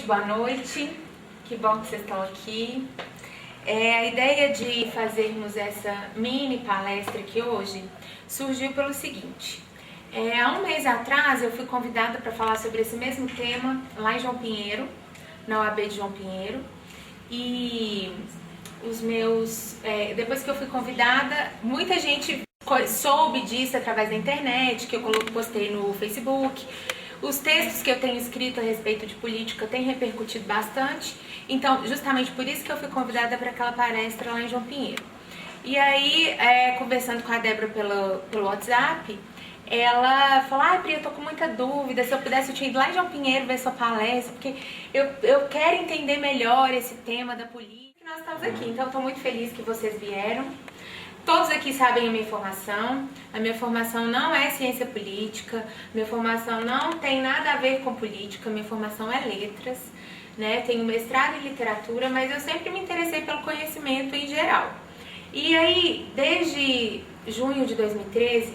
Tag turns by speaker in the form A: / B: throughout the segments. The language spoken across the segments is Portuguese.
A: Boa noite, que bom que vocês estão aqui. A ideia de fazermos essa mini palestra aqui hoje surgiu pelo seguinte. Há um mês atrás eu fui convidada para falar sobre esse mesmo tema lá em João Pinheiro, na UAB de João Pinheiro. E depois que eu fui convidada, muita gente soube disso através da internet, que eu postei no Facebook. Os textos que eu tenho escrito a respeito de política têm repercutido bastante, então justamente por isso que eu fui convidada para aquela palestra lá em João Pinheiro. E aí, conversando com a Débora pelo WhatsApp, ela falou: Pri, eu tô com muita dúvida, se eu pudesse eu tinha ido lá em João Pinheiro ver sua palestra, porque eu quero entender melhor esse tema da política. E nós estamos aqui, então eu tô muito feliz que vocês vieram. Todos aqui sabem a minha formação não é ciência política, minha formação não tem nada a ver com política, minha formação é letras, né? Tenho mestrado em literatura, mas eu sempre me interessei pelo conhecimento em geral. E aí, desde junho de 2013,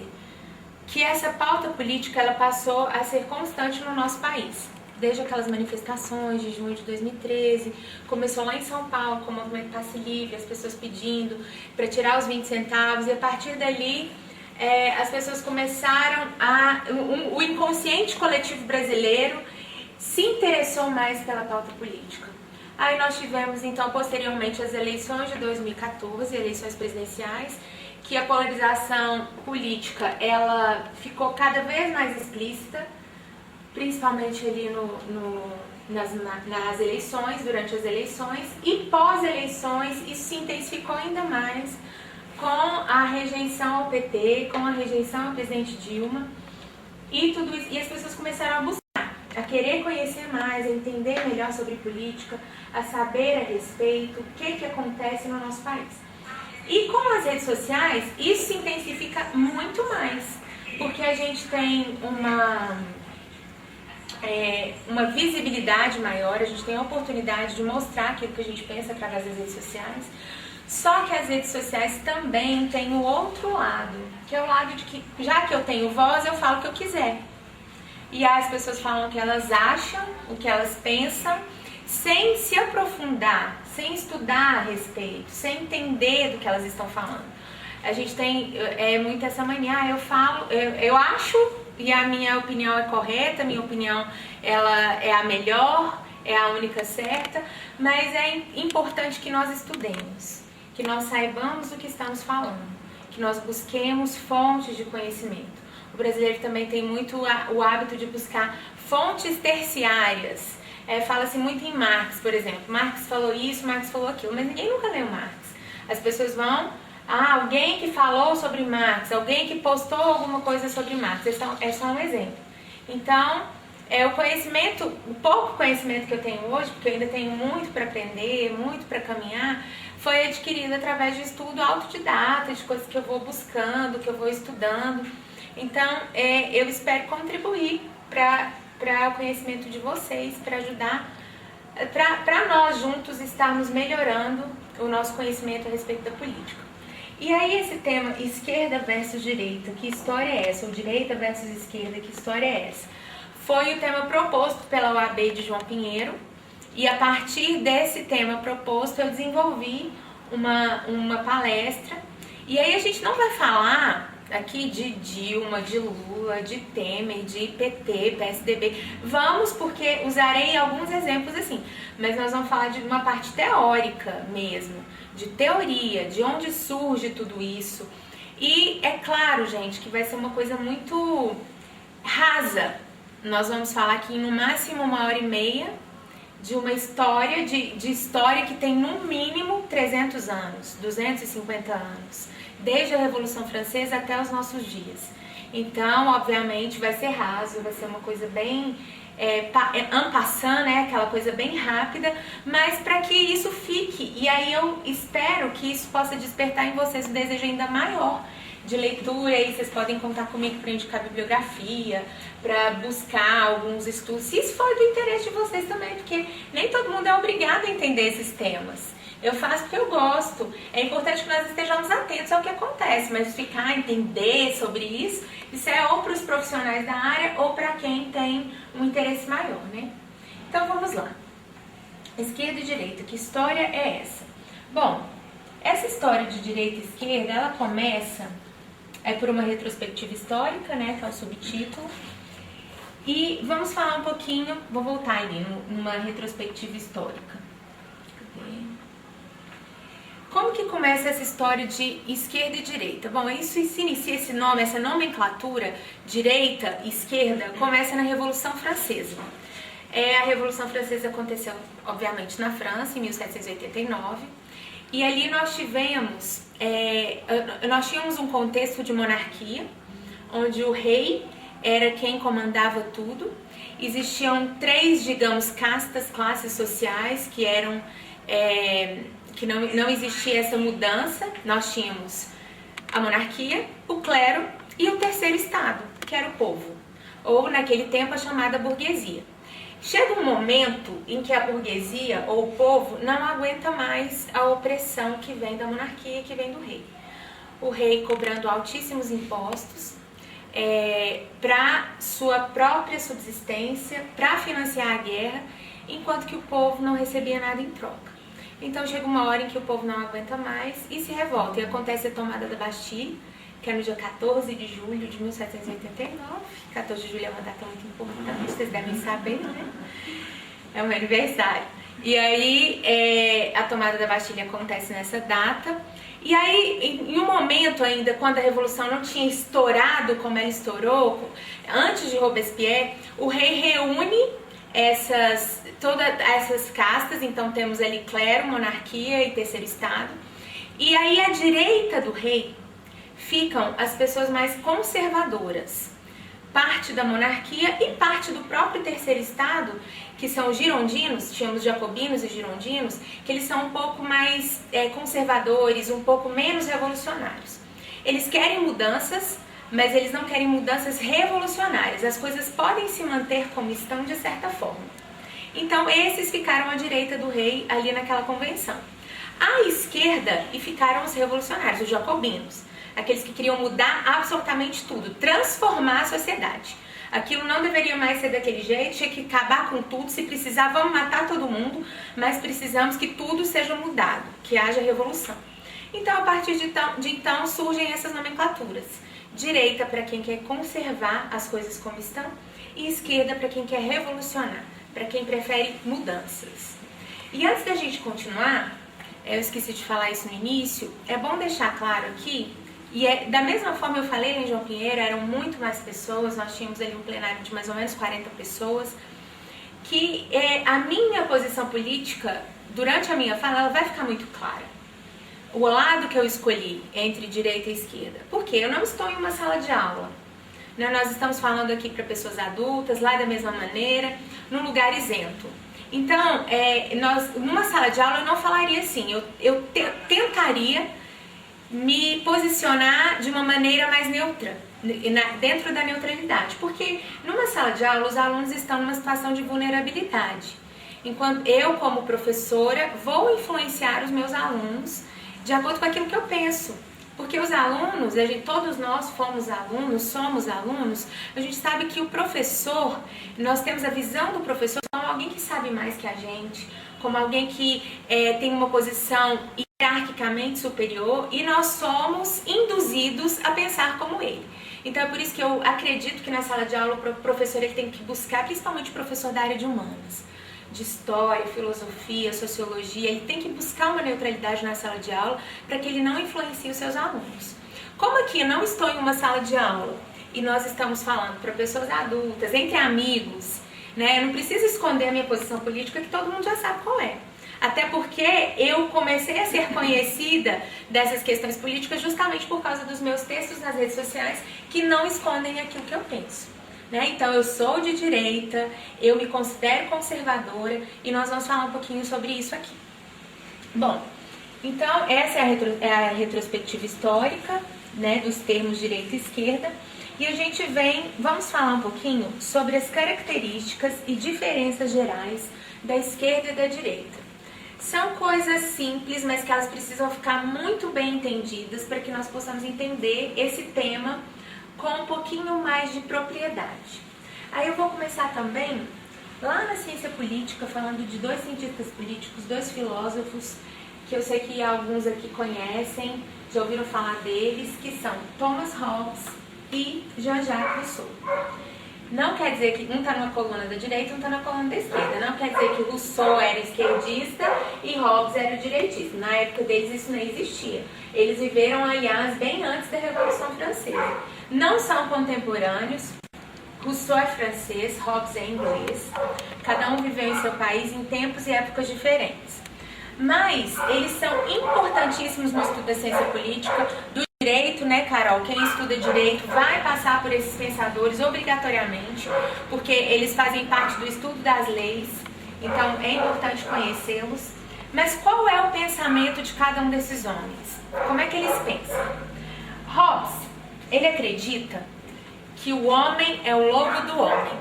A: que essa pauta política ela passou a ser constante no nosso país. Desde aquelas manifestações de junho de 2013, começou lá em São Paulo com o movimento Passe Livre, as pessoas pedindo para tirar os 20 centavos, e a partir dali as pessoas começaram o inconsciente coletivo brasileiro se interessou mais pela pauta política. Aí nós tivemos então posteriormente as eleições de 2014, eleições presidenciais, que a polarização política ela ficou cada vez mais explícita, principalmente ali nas eleições, durante as eleições, e pós-eleições isso se intensificou ainda mais com a rejeição ao PT, com a rejeição ao presidente Dilma, e tudo isso, e as pessoas começaram a buscar, a querer conhecer mais, a entender melhor sobre política, a saber a respeito, o que acontece no nosso país. E com as redes sociais, isso se intensifica muito mais, porque a gente tem uma visibilidade maior, a gente tem a oportunidade de mostrar aquilo que a gente pensa através das redes sociais. Só que as redes sociais também têm o outro lado, que é o lado de que, já que eu tenho voz, eu falo o que eu quiser. E as pessoas falam o que elas acham, o que elas pensam, sem se aprofundar, sem estudar a respeito, sem entender do que elas estão falando. A gente tem muito essa mania, eu acho, e a minha opinião é correta, a minha opinião ela é a melhor, é a única certa, mas é importante que nós estudemos, que nós saibamos o que estamos falando, que nós busquemos fontes de conhecimento. O brasileiro também tem muito o hábito de buscar fontes terciárias. Fala-se muito em Marx, por exemplo. Marx falou isso, Marx falou aquilo, mas ninguém nunca leu Marx. As pessoas vão... alguém que falou sobre Marx, alguém que postou alguma coisa sobre Marx, é só um exemplo. Então, o pouco conhecimento que eu tenho hoje, porque eu ainda tenho muito para aprender, muito para caminhar, foi adquirido através de estudo autodidata, de coisas que eu vou buscando, que eu vou estudando. Então, eu espero contribuir para o conhecimento de vocês, para ajudar, para nós juntos estarmos melhorando o nosso conhecimento a respeito da política. E aí esse tema, esquerda versus direita, que história é essa? Ou direita versus esquerda, que história é essa? Foi o tema proposto pela UAB de João Pinheiro, e a partir desse tema proposto eu desenvolvi uma palestra. E aí a gente não vai falar aqui de Dilma, de Lula, de Temer, de PT, PSDB. Vamos, porque usarei alguns exemplos assim, mas nós vamos falar de uma parte teórica mesmo, de teoria, de onde surge tudo isso. E é claro, gente, que vai ser uma coisa muito rasa. Nós vamos falar aqui no máximo 1h30 de uma história, de história que tem no mínimo 300 anos, 250 anos, desde a Revolução Francesa até os nossos dias. Então, obviamente, vai ser raso, vai ser uma coisa bem en passant, né? Aquela coisa bem rápida, mas para que isso fique. E aí eu espero que isso possa despertar em vocês um desejo ainda maior de leitura. E vocês podem contar comigo para indicar bibliografia, para buscar alguns estudos, se isso for do interesse de vocês também, porque nem todo mundo é obrigado a entender esses temas. Eu faço porque eu gosto. É importante que nós estejamos atentos ao que acontece, mas ficar, entender sobre isso é ou para os profissionais da área ou para quem tem um interesse maior, né? Então vamos lá. Esquerda e direita, que história é essa? Bom, essa história de direita e esquerda, ela começa por uma retrospectiva histórica, né, que é o subtítulo. E vamos falar um pouquinho, vou voltar ali numa retrospectiva histórica. Como que começa essa história de esquerda e direita? Bom, isso se inicia, esse nome, essa nomenclatura, direita e esquerda, começa na Revolução Francesa. A Revolução Francesa aconteceu, obviamente, na França, em 1789, e ali nós tínhamos um contexto de monarquia, onde o rei era quem comandava tudo. Existiam três, digamos, classes sociais que eram... que não existia essa mudança. Nós tínhamos a monarquia, o clero e o terceiro estado, que era o povo, ou naquele tempo a chamada burguesia. Chega um momento em que a burguesia ou o povo não aguenta mais a opressão que vem da monarquia e que vem do rei. O rei cobrando altíssimos impostos para sua própria subsistência, para financiar a guerra, enquanto que o povo não recebia nada em troca. Então chega uma hora em que o povo não aguenta mais e se revolta. E acontece a tomada da Bastilha, que é no dia 14 de julho de 1789. 14 de julho é uma data muito importante, vocês devem saber, né? É o meu aniversário. E aí a tomada da Bastilha acontece nessa data. E aí, em um momento ainda, quando a Revolução não tinha estourado como ela estourou, antes de Robespierre, o rei reúne todas essas castas. Então temos ali clero, monarquia e terceiro estado. E aí à direita do rei ficam as pessoas mais conservadoras, parte da monarquia e parte do próprio terceiro estado, que são os girondinos. Tínhamos jacobinos e girondinos, que eles são um pouco mais conservadores, um pouco menos revolucionários. Eles querem mudanças, mas eles não querem mudanças revolucionárias. As coisas podem se manter como estão de certa forma. Então esses ficaram à direita do rei ali naquela convenção. À esquerda ficaram os revolucionários, os jacobinos, aqueles que queriam mudar absolutamente tudo, transformar a sociedade. Aquilo não deveria mais ser daquele jeito, tinha que acabar com tudo. Se precisar, vamos matar todo mundo, mas precisamos que tudo seja mudado, que haja revolução. Então, a partir de então surgem essas nomenclaturas. Direita para quem quer conservar as coisas como estão e esquerda para quem quer revolucionar, para quem prefere mudanças. E antes da gente continuar, eu esqueci de falar isso no início, é bom deixar claro aqui, e da mesma forma eu falei em João Pinheiro, eram muito mais pessoas, nós tínhamos ali um plenário de mais ou menos 40 pessoas, que a minha posição política, durante a minha fala, ela vai ficar muito clara. O lado que eu escolhi entre direita e esquerda. Porque eu não estou em uma sala de aula. Né? Nós estamos falando aqui para pessoas adultas, lá da mesma maneira, num lugar isento. Então, numa sala de aula eu não falaria assim, eu tentaria me posicionar de uma maneira mais neutra, dentro da neutralidade. Porque numa sala de aula os alunos estão numa situação de vulnerabilidade. Enquanto eu, como professora, vou influenciar os meus alunos de acordo com aquilo que eu penso. Porque os alunos, todos nós somos alunos, a gente sabe que o professor, nós temos a visão do professor como alguém que sabe mais que a gente, como alguém que tem uma posição hierarquicamente superior, e nós somos induzidos a pensar como ele. Então é por isso que eu acredito que na sala de aula o professor ele tem que buscar, principalmente o professor da área de humanas, de história, filosofia, sociologia, ele tem que buscar uma neutralidade na sala de aula para que ele não influencie os seus alunos. Como aqui eu não estou em uma sala de aula e nós estamos falando para pessoas adultas, entre amigos, né? Eu não preciso esconder a minha posição política, que todo mundo já sabe qual é. Até porque eu comecei a ser conhecida dessas questões políticas justamente por causa dos meus textos nas redes sociais que não escondem aquilo que eu penso. Então eu sou de direita, eu me considero conservadora e nós vamos falar um pouquinho sobre isso aqui. Bom, então essa é a retrospectiva histórica, né, dos termos direita e esquerda, e a gente vamos falar um pouquinho sobre as características e diferenças gerais da esquerda e da direita. São coisas simples, mas que elas precisam ficar muito bem entendidas para que nós possamos entender esse tema com um pouquinho mais de propriedade. Aí eu vou começar também lá na ciência política, falando de dois cientistas políticos, dois filósofos, que eu sei que alguns aqui conhecem, já ouviram falar deles, que são Thomas Hobbes e Jean-Jacques Rousseau. Não quer dizer que um está numa coluna da direita e um está na coluna da esquerda. Não quer dizer que Rousseau era esquerdista e Hobbes era direitista. Na época deles isso não existia. Eles viveram, aliás, bem antes da Revolução Francesa. Não são contemporâneos. Rousseau é francês, Hobbes é inglês. Cada um viveu em seu país em tempos e épocas diferentes. Mas eles são importantíssimos no estudo da ciência política, do direito, né, Carol? Quem estuda direito vai passar por esses pensadores obrigatoriamente, porque eles fazem parte do estudo das leis, então é importante conhecê-los. Mas qual é o pensamento de cada um desses homens? Como é que eles pensam? Hobbes, ele acredita que o homem é o lobo do homem.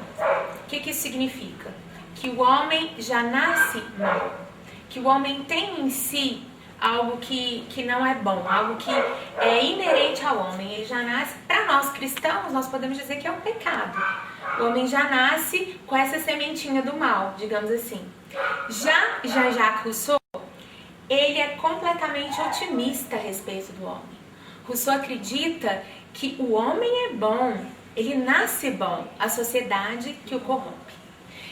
A: O que isso significa? Que o homem já nasce mau. Que o homem tem em si algo que não é bom, algo que é inerente ao homem. Ele já nasce, para nós cristãos, nós podemos dizer que é um pecado. O homem já nasce com essa sementinha do mal, digamos assim. Já Jean-Jacques Rousseau, ele é completamente otimista a respeito do homem. Rousseau acredita que o homem é bom, ele nasce bom, a sociedade que o corrompe.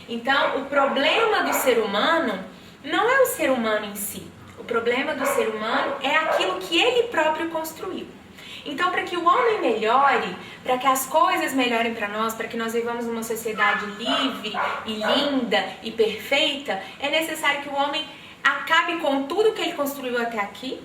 A: Então, o problema do ser humano não é o ser humano em si. O problema do ser humano é aquilo que ele próprio construiu. Então, para que o homem melhore, para que as coisas melhorem para nós, para que nós vivamos numa sociedade livre e linda e perfeita, é necessário que o homem acabe com tudo que ele construiu até aqui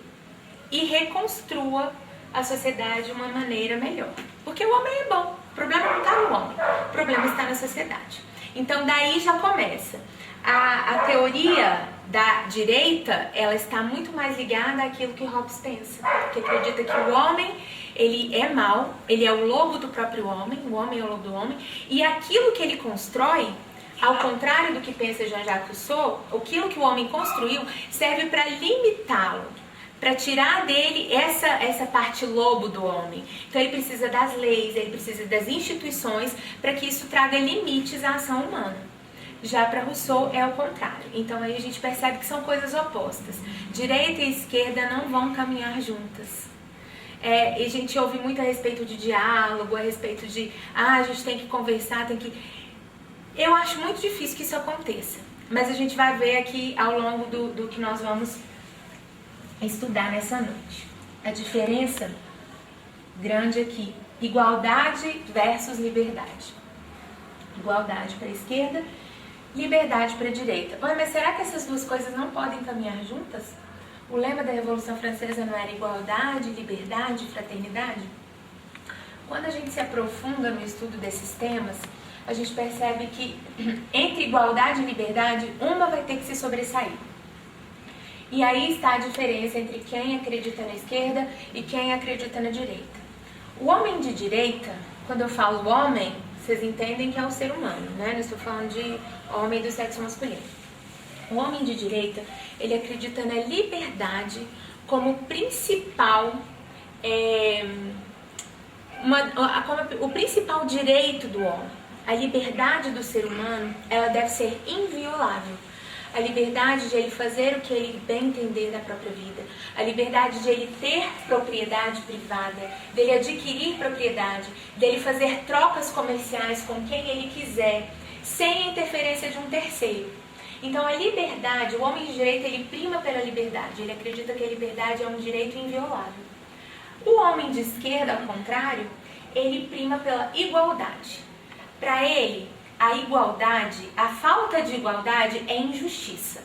A: e reconstrua a sociedade de uma maneira melhor. Porque o homem é bom, o problema não está no homem, o problema está na sociedade. Então, daí já começa. A teoria da direita, ela está muito mais ligada àquilo que Hobbes pensa, que acredita que o homem, ele é mau, ele é o lobo do próprio homem, o homem é o lobo do homem, e aquilo que ele constrói, ao contrário do que pensa Jean-Jacques Rousseau, aquilo que o homem construiu serve para limitá-lo, para tirar dele essa parte lobo do homem. Então ele precisa das leis, ele precisa das instituições, para que isso traga limites à ação humana. Já para Rousseau é o contrário. Então aí a gente percebe que são coisas opostas. Direita e esquerda não vão caminhar juntas. E a gente ouve muito a respeito de diálogo, a respeito de a gente tem que conversar, tem que... Eu acho muito difícil que isso aconteça. Mas a gente vai ver aqui ao longo do que nós vamos estudar nessa noite. A diferença grande aqui. Igualdade versus liberdade. Igualdade para a esquerda, liberdade para a direita. Mas será que essas duas coisas não podem caminhar juntas? O lema da Revolução Francesa não era igualdade, liberdade, fraternidade? Quando a gente se aprofunda no estudo desses temas, a gente percebe que entre igualdade e liberdade, uma vai ter que se sobressair. E aí está a diferença entre quem acredita na esquerda e quem acredita na direita. O homem de direita, quando eu falo homem, vocês entendem que é o ser humano, né? Não estou falando de homem do sexo masculino. O homem de direita, ele acredita na liberdade como principal, o principal direito do homem. A liberdade do ser humano, ela deve ser inviolável. A liberdade de ele fazer o que ele bem entender da própria vida. A liberdade de ele ter propriedade privada, dele adquirir propriedade, dele fazer trocas comerciais com quem ele quiser, sem a interferência de um terceiro. Então a liberdade, o homem de direita, ele prima pela liberdade. Ele acredita que a liberdade é um direito inviolável. O homem de esquerda, ao contrário, ele prima pela igualdade. Para ele, a igualdade, a falta de igualdade é injustiça.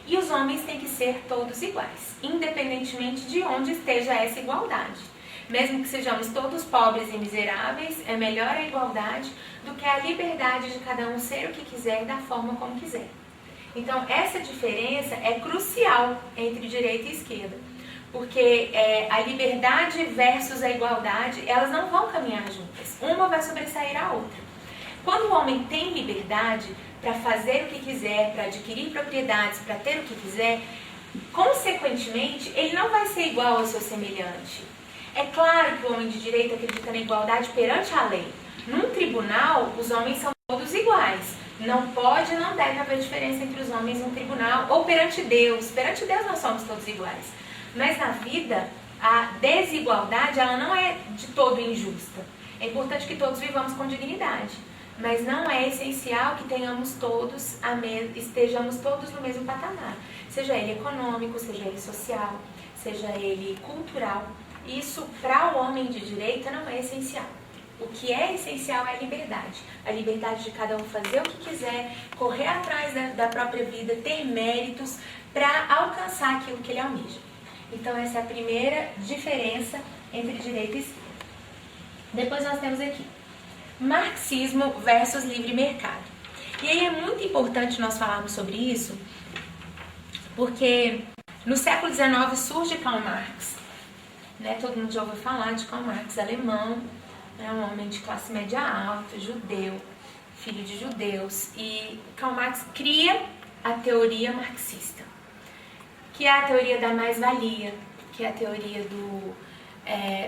A: E os homens têm que ser todos iguais, independentemente de onde esteja essa igualdade. Mesmo que sejamos todos pobres e miseráveis, é melhor a igualdade do que a liberdade de cada um ser o que quiser, da forma como quiser. Então, essa diferença é crucial entre direita e esquerda. Porque a liberdade versus a igualdade, elas não vão caminhar juntas. Uma vai sobressair a outra. Quando o homem tem liberdade para fazer o que quiser, para adquirir propriedades, para ter o que quiser, consequentemente, ele não vai ser igual ao seu semelhante. É claro que o homem de direita acredita na igualdade perante a lei. Num tribunal, os homens são todos iguais. Não pode e não deve haver diferença entre os homens no tribunal ou perante Deus. Perante Deus nós somos todos iguais. Mas na vida, a desigualdade ela não é de todo injusta. É importante que todos vivamos com dignidade. Mas não é essencial que estejamos todos no mesmo patamar. Seja ele econômico, seja ele social, seja ele cultural. Isso, para o homem de direita, não é essencial. O que é essencial é a liberdade. A liberdade de cada um fazer o que quiser, correr atrás da própria vida, ter méritos para alcançar aquilo que ele almeja. Então essa é a primeira diferença entre direita e esquerda. Depois nós temos aqui marxismo versus livre mercado. E aí é muito importante nós falarmos sobre isso, porque no século XIX surge Karl Marx. Todo mundo já ouviu falar de Karl Marx, alemão, um homem de classe média alta, judeu, filho de judeus. E Karl Marx cria a teoria marxista, que é a teoria da mais-valia, que é a teoria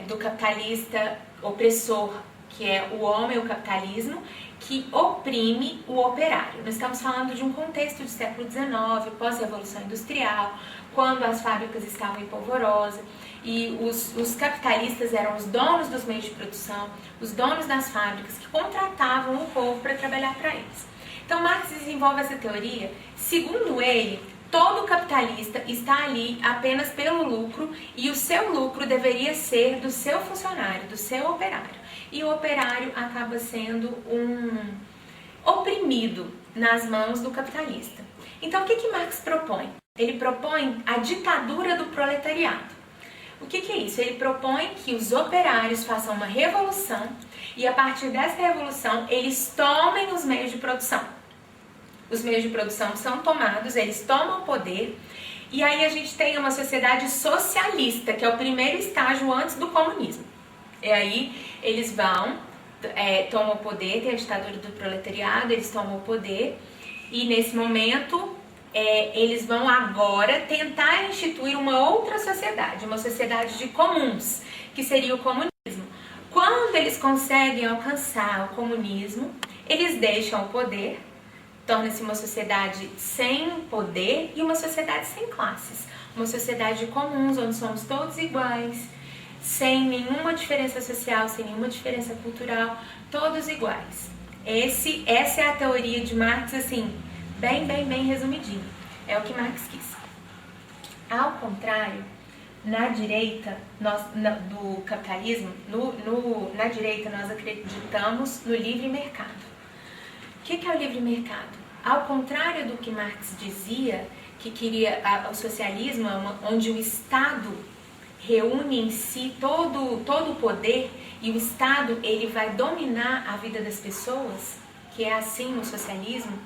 A: do capitalista opressor, que é o homem, o capitalismo, que oprime o operário. Nós estamos falando de um contexto do século XIX, pós-revolução industrial, quando as fábricas estavam em polvorosa, e os capitalistas eram os donos dos meios de produção, os donos das fábricas, que contratavam o povo para trabalhar para eles. Então Marx desenvolve essa teoria. Segundo ele, todo capitalista está ali apenas pelo lucro, e o seu lucro deveria ser do seu funcionário, do seu operário. E o operário acaba sendo oprimido nas mãos do capitalista. Então o que Marx propõe? Ele propõe a ditadura do proletariado. O que é isso? Ele propõe que os operários façam uma revolução e a partir dessa revolução eles tomem os meios de produção. Os meios de produção são tomados, eles tomam o poder e aí a gente tem uma sociedade socialista, que é o primeiro estágio antes do comunismo. E aí eles tomam o poder, tem a ditadura do proletariado, eles tomam o poder e nesse momento eles vão agora tentar instituir uma outra sociedade, uma sociedade de comuns, que seria o comunismo. Quando eles conseguem alcançar o comunismo, eles deixam o poder, torna-se uma sociedade sem poder e uma sociedade sem classes. Uma sociedade de comuns, onde somos todos iguais, sem nenhuma diferença social, sem nenhuma diferença cultural, todos iguais. Essa é a teoria de Marx, assim, bem resumidinho. É o que Marx quis. Ao contrário, na direita do capitalismo, na direita nós acreditamos no livre mercado. O que é o livre mercado? Ao contrário do que Marx dizia, que queria o socialismo, onde o Estado reúne em si todo o poder e o Estado ele vai dominar a vida das pessoas, que é assim no socialismo,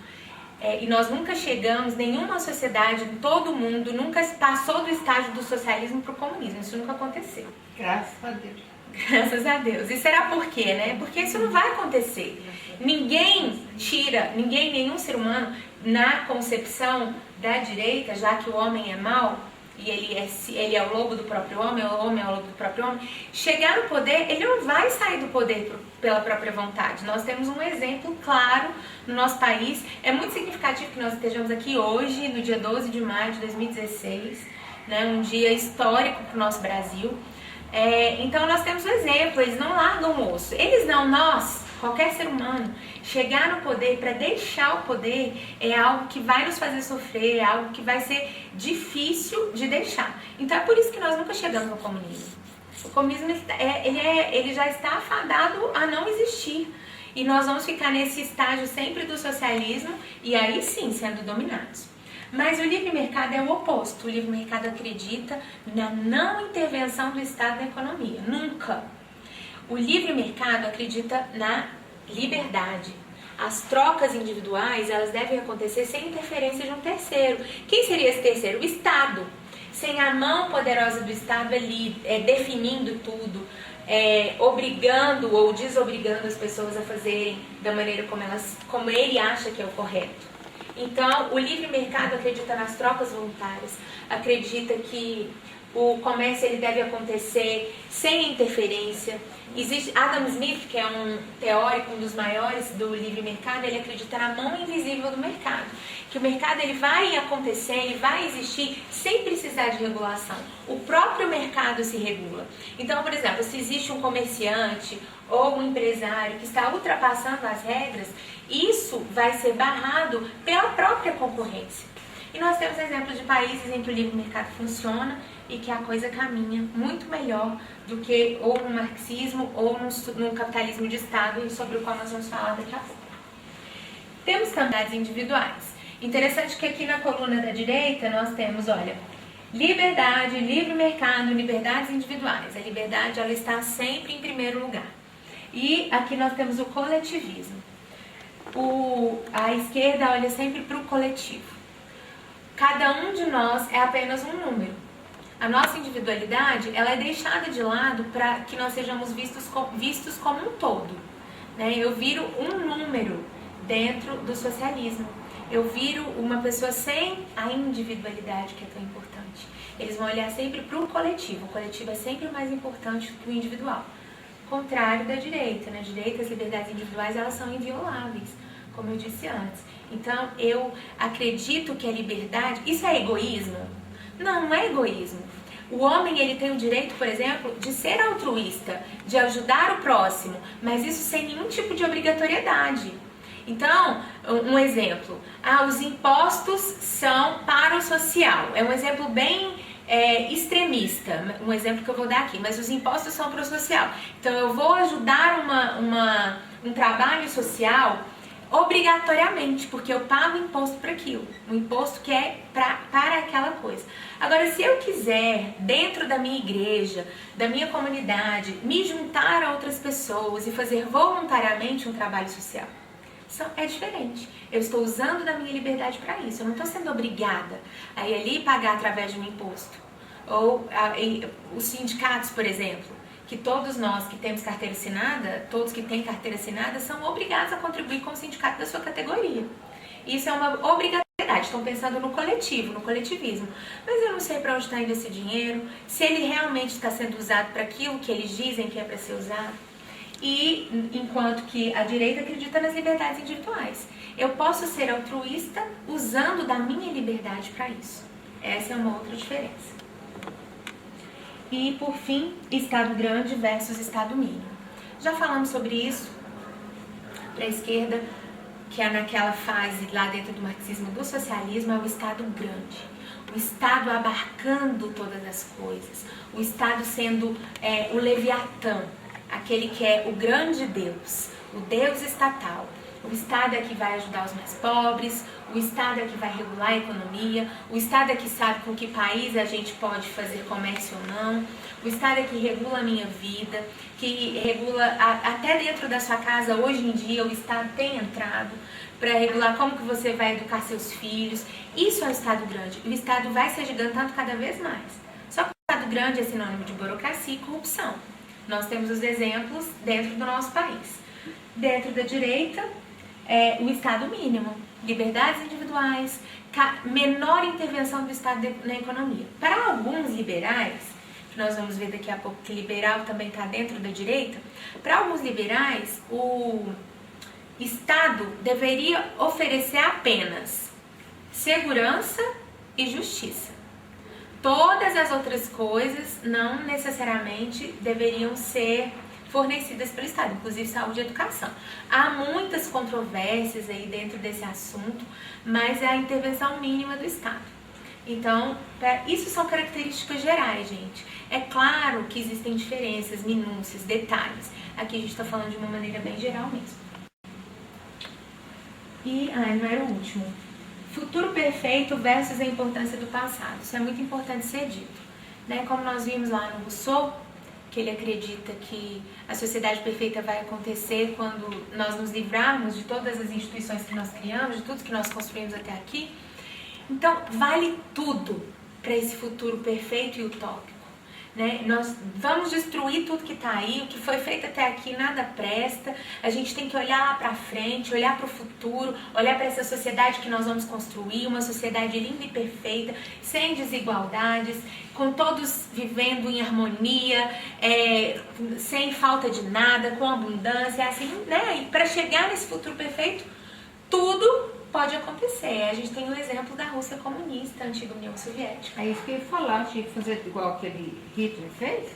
A: e nós nunca chegamos, nenhuma sociedade, todo mundo nunca passou do estágio do socialismo para o comunismo, isso nunca aconteceu.
B: Graças a Deus.
A: Graças a Deus. E será por quê, né? Porque isso não vai acontecer. Nenhum ser humano, na concepção da direita, já que o homem é mau, e ele é o lobo do próprio homem, o homem é o lobo do próprio homem, chegar no poder, ele não vai sair do poder pela própria vontade. Nós temos um exemplo claro no nosso país. É muito significativo que nós estejamos aqui hoje, no dia 12 de maio de 2016, né, um dia histórico para o nosso Brasil. Então nós temos um exemplo, eles não largam o osso. Nós, qualquer ser humano, chegar no poder para deixar o poder é algo que vai nos fazer sofrer, é algo que vai ser difícil de deixar. Então é por isso que nós nunca chegamos ao comunismo. O comunismo ele já está afadado a não existir. E nós vamos ficar nesse estágio sempre do socialismo e aí sim sendo dominados. Mas o livre mercado é o oposto. O livre mercado acredita na não intervenção do Estado na economia. Nunca. O livre mercado acredita na liberdade. As trocas individuais, elas devem acontecer sem interferência de um terceiro. Quem seria esse terceiro? O Estado. Sem a mão poderosa do Estado ali definindo tudo, obrigando ou desobrigando as pessoas a fazerem da maneira como ele acha que é o correto. Então, o livre mercado acredita nas trocas voluntárias, acredita que o comércio ele deve acontecer sem interferência. Existe Adam Smith, que é um teórico, um dos maiores do livre mercado, ele acredita na mão invisível do mercado, que o mercado ele vai acontecer, ele vai existir sem precisar de regulação. O próprio mercado se regula. Então, por exemplo, se existe um comerciante ou um empresário que está ultrapassando as regras, isso vai ser barrado pela própria concorrência. E nós temos exemplos de países em que o livre mercado funciona e que a coisa caminha muito melhor do que ou no marxismo ou no capitalismo de Estado, sobre o qual nós vamos falar daqui a pouco. Temos também individuais. Interessante que aqui na coluna da direita nós temos, olha, liberdade, livre mercado, liberdades individuais. A liberdade ela está sempre em primeiro lugar. E aqui nós temos o coletivismo. A esquerda olha sempre para o coletivo. Cada um de nós é apenas um número. A nossa individualidade ela é deixada de lado para que nós sejamos vistos como um todo. Né? Eu viro um número dentro do socialismo. Eu viro uma pessoa sem a individualidade que é tão importante. Eles vão olhar sempre para o coletivo. O coletivo é sempre mais importante do que o individual. Contrário da direita. Na direita, as liberdades individuais elas são invioláveis, como eu disse antes. Então, eu acredito que a liberdade... Isso é egoísmo? Não, não é egoísmo. O homem ele tem o direito, por exemplo, de ser altruísta, de ajudar o próximo, mas isso sem nenhum tipo de obrigatoriedade. Então, um exemplo. Os impostos são para o social. É um exemplo bem extremista, um exemplo que eu vou dar aqui, mas os impostos são para o social. Então, eu vou ajudar um trabalho social obrigatoriamente, porque eu pago imposto para aquilo, um imposto que é para aquela coisa. Agora, se eu quiser, dentro da minha igreja, da minha comunidade, me juntar a outras pessoas e fazer voluntariamente um trabalho social, é diferente. Eu estou usando da minha liberdade para isso, eu não estou sendo obrigada a ir ali pagar através de um imposto. Ou os sindicatos, por exemplo, que todos nós que temos carteira assinada, todos que têm carteira assinada, são obrigados a contribuir com o sindicato da sua categoria. Isso é uma obrigatoriedade, estão pensando no coletivo, no coletivismo. Mas eu não sei para onde está indo esse dinheiro, se ele realmente está sendo usado para aquilo que eles dizem que é para ser usado. E enquanto que a direita acredita nas liberdades individuais. Eu posso ser altruísta usando da minha liberdade para isso. Essa é uma outra diferença. E, por fim, Estado grande versus Estado mínimo. Já falamos sobre isso para a esquerda, que é naquela fase lá dentro do marxismo, do socialismo, é o Estado grande. O Estado abarcando todas as coisas. O Estado sendo o Leviatã, aquele que é o grande Deus, o Deus estatal. O Estado é que vai ajudar os mais pobres, o Estado é que vai regular a economia, o Estado é que sabe com que país a gente pode fazer comércio ou não, o Estado é que regula a minha vida, que regula até dentro da sua casa. Hoje em dia o Estado tem entrado para regular como que você vai educar seus filhos. Isso é o Estado grande. O Estado vai se agigantando cada vez mais. Só que o Estado grande é sinônimo de burocracia e corrupção. Nós temos os exemplos dentro do nosso país. Dentro da direita, o Estado mínimo, liberdades individuais, menor intervenção do Estado na economia. Para alguns liberais, que nós vamos ver daqui a pouco que liberal também está dentro da direita, para alguns liberais, o Estado deveria oferecer apenas segurança e justiça. Todas as outras coisas não necessariamente deveriam ser fornecidas pelo Estado, inclusive saúde e educação. Há muitas controvérsias aí dentro desse assunto, mas é a intervenção mínima do Estado. Então, isso são características gerais, gente. É claro que existem diferenças, minúcias, detalhes. Aqui a gente está falando de uma maneira bem geral mesmo. E, não era o último. Futuro perfeito versus a importância do passado. Isso é muito importante ser dito. Né? Como nós vimos lá no Rousseau, que ele acredita que a sociedade perfeita vai acontecer quando nós nos livrarmos de todas as instituições que nós criamos, de tudo que nós construímos até aqui. Então, vale tudo para esse futuro perfeito e utópico. né? Nós vamos destruir tudo que está aí, o que foi feito até aqui nada presta. A gente tem que olhar lá para frente, olhar para o futuro, olhar para essa sociedade que nós vamos construir, uma sociedade linda e perfeita, sem desigualdades, com todos vivendo em harmonia, sem falta de nada, com abundância, assim, né? E para chegar nesse futuro perfeito, tudo pode acontecer. A gente tem o exemplo da Rússia comunista, a antiga União Soviética.
B: É isso que eu ia falar, tinha que fazer igual aquele Hitler fez?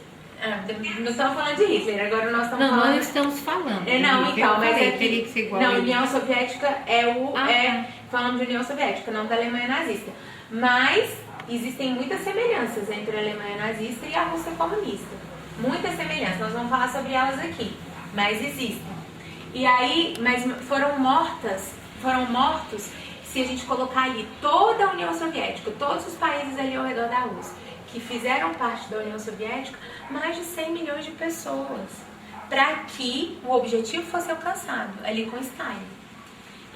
A: Não estamos falando de Hitler, agora nós estamos falando...
B: Não, nós estamos falando.
A: Não, então, mas é que...
B: Teria que ser igual
A: não, União Soviética falando de União Soviética, não da Alemanha nazista. Mas existem muitas semelhanças entre a Alemanha nazista e a Rússia comunista. Muitas semelhanças, nós vamos falar sobre elas aqui, mas existem. E aí, mas foram mortos, se a gente colocar ali toda a União Soviética, todos os países ali ao redor da Rússia, que fizeram parte da União Soviética, mais de 100 milhões de pessoas, para que o objetivo fosse alcançado, ali com Stalin.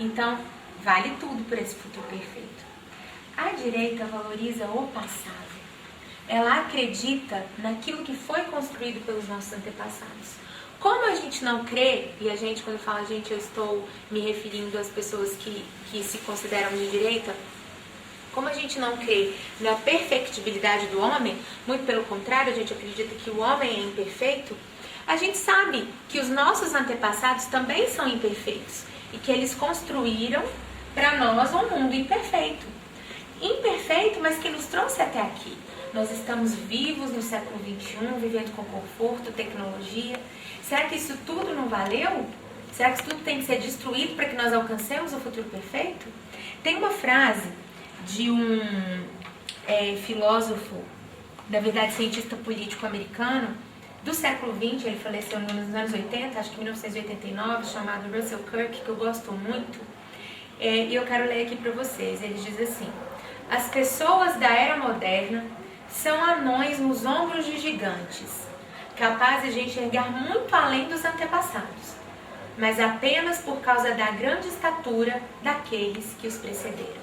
A: Então, vale tudo por esse futuro perfeito. A direita valoriza o passado. Ela acredita naquilo que foi construído pelos nossos antepassados. Como a gente não crê, e a gente, quando fala gente, eu estou me referindo às pessoas que se consideram de direita, como a gente não crê na perfectibilidade do homem, muito pelo contrário, a gente acredita que o homem é imperfeito, a gente sabe que os nossos antepassados também são imperfeitos e que eles construíram para nós um mundo imperfeito. Imperfeito, mas que nos trouxe até aqui. Nós estamos vivos no século XXI, vivendo com conforto, tecnologia. Será que isso tudo não valeu? Será que isso tudo tem que ser destruído para que nós alcancemos o futuro perfeito? Tem uma frase de um filósofo, na verdade cientista político americano, do século XX, ele faleceu nos anos 80, acho que 1989, chamado Russell Kirk, que eu gosto muito, e eu quero ler aqui para vocês. Ele diz assim: as pessoas da era moderna são anões nos ombros de gigantes, capazes de enxergar muito além dos antepassados, mas apenas por causa da grande estatura daqueles que os precederam.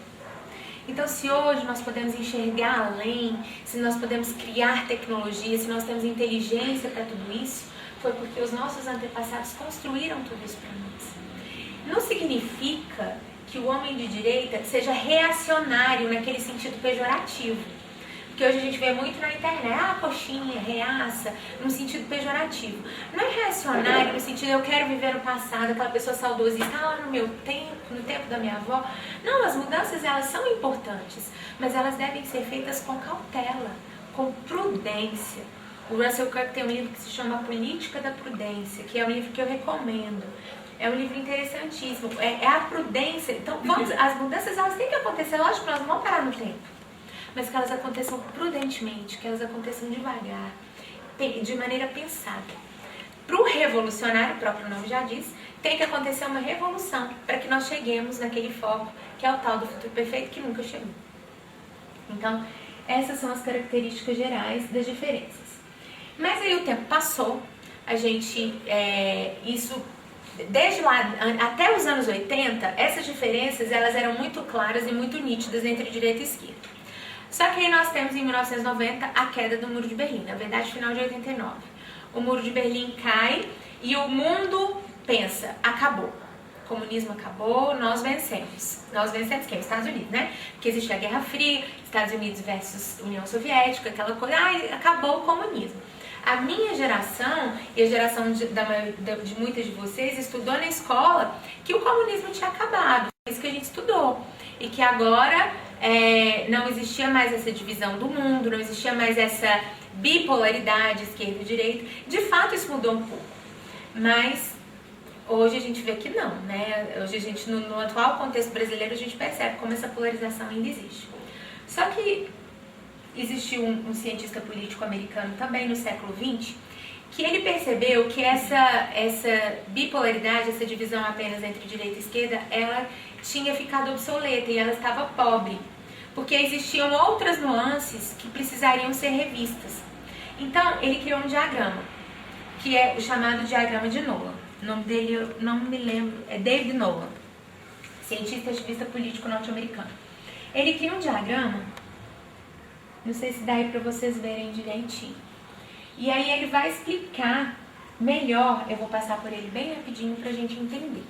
A: Então, se hoje nós podemos enxergar além, se nós podemos criar tecnologia, se nós temos inteligência para tudo isso, foi porque os nossos antepassados construíram tudo isso para nós. Não significa que o homem de direita seja reacionário naquele sentido pejorativo. Porque hoje a gente vê muito na internet, coxinha, reaça, num sentido pejorativo. Não é reacionário no sentido, eu quero viver no passado, aquela pessoa saudosista, lá no meu tempo, no tempo da minha avó. Não, as mudanças elas são importantes, mas elas devem ser feitas com cautela, com prudência. O Russell Kirk tem um livro que se chama A Política da Prudência, que é um livro que eu recomendo. É um livro interessantíssimo, é a prudência. Então, as mudanças elas têm que acontecer, lógico que elas não vão parar no tempo, mas que elas aconteçam prudentemente, que elas aconteçam devagar, de maneira pensada. Para o revolucionário, o próprio nome já diz, tem que acontecer uma revolução para que nós cheguemos naquele foco, que é o tal do futuro perfeito que nunca chegou. Então, essas são as características gerais das diferenças. Mas aí o tempo passou, a gente, desde lá até os anos 80, essas diferenças elas eram muito claras e muito nítidas entre direita e esquerda. Só que aí nós temos em 1990 a queda do Muro de Berlim, na verdade final de 89. O Muro de Berlim cai e o mundo pensa, acabou. O comunismo acabou, nós vencemos. Nós vencemos quem? Os Estados Unidos, né? Porque existe a Guerra Fria, Estados Unidos versus União Soviética, aquela coisa, acabou o comunismo. A minha geração e a geração de muitas de vocês estudou na escola que o comunismo tinha acabado, foi isso que a gente estudou. E que agora não existia mais essa divisão do mundo, não existia mais essa bipolaridade esquerda e direita. De fato isso mudou um pouco, mas hoje a gente vê que não, né? Hoje a gente, no atual contexto brasileiro, a gente percebe como essa polarização ainda existe. Só que existiu um cientista político americano também no século XX, que ele percebeu que essa bipolaridade, essa divisão apenas entre direita e esquerda, ela tinha ficado obsoleta e ela estava pobre, porque existiam outras nuances que precisariam ser revistas. Então, ele criou um diagrama, que é o chamado diagrama de Nolan. O nome dele, eu não me lembro, é David Nolan, cientista e ativista político norte-americano. Ele cria um diagrama, não sei se dá aí para vocês verem direitinho. E aí ele vai explicar melhor, eu vou passar por ele bem rapidinho pra gente entender.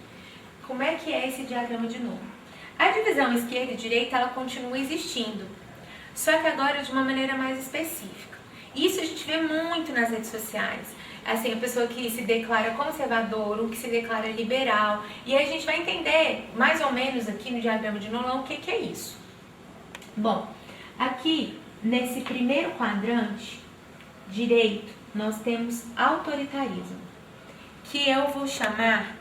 A: Como é que é esse diagrama de novo? A divisão esquerda e direita, ela continua existindo, só que agora de uma maneira mais específica. Isso a gente vê muito nas redes sociais. Assim, a pessoa que se declara conservador, o que se declara liberal. E aí a gente vai entender, mais ou menos aqui no diagrama de Nolan, o que é isso. Bom, aqui nesse primeiro quadrante direito, nós temos autoritarismo, que eu vou chamar